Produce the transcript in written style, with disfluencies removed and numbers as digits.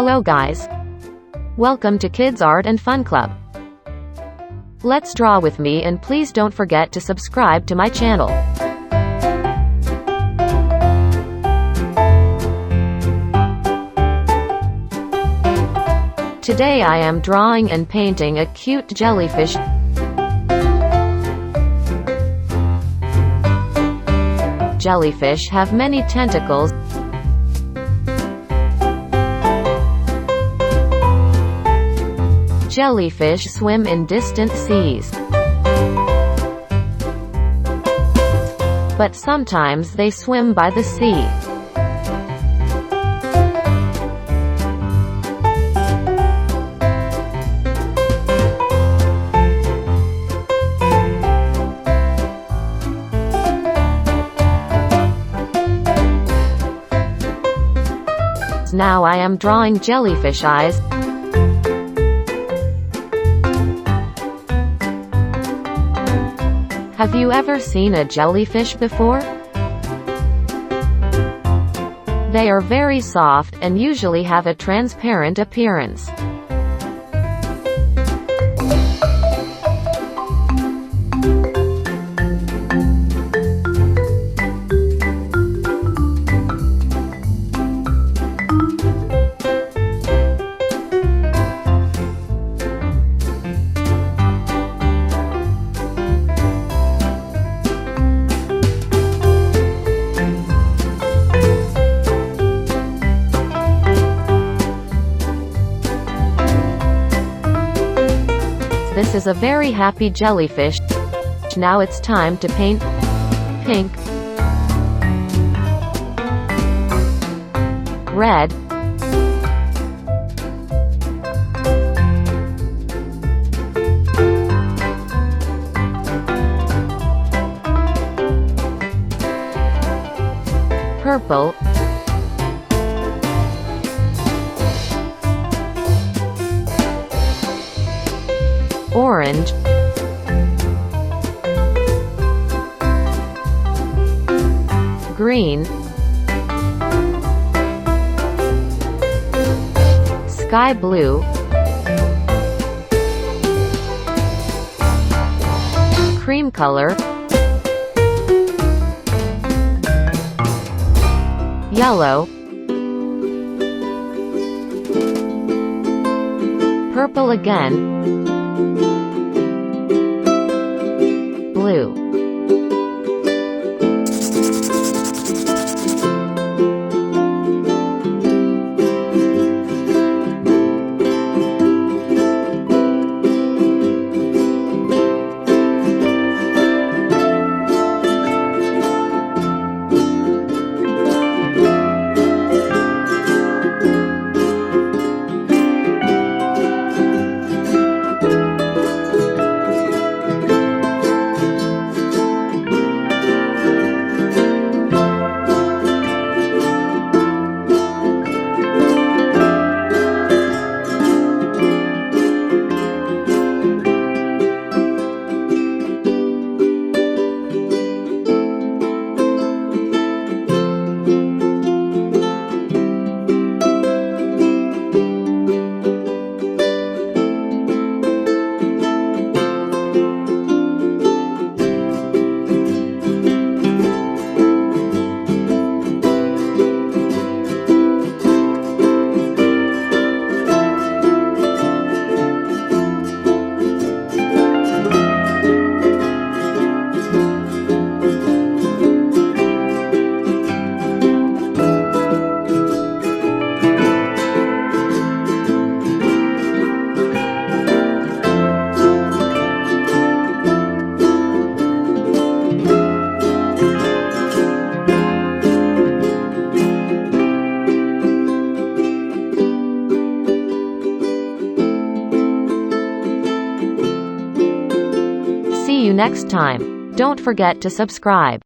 Hello guys. Welcome to Kids Art and Fun Club. Let's draw with me, and please don't forget to subscribe to my channel. Today I am drawing and painting a cute jellyfish. Jellyfish have many tentacles. Jellyfish swim in distant seas, but sometimes they swim by the sea. Now I am drawing jellyfish eyes. Have you ever seen a jellyfish before? They are very soft and usually have a transparent appearance. This is a very happy jellyfish. Now it's time to paint pink, red, purple, orange, green, sky blue, cream color, yellow, purple again, blue. See you next time. Don't forget to subscribe.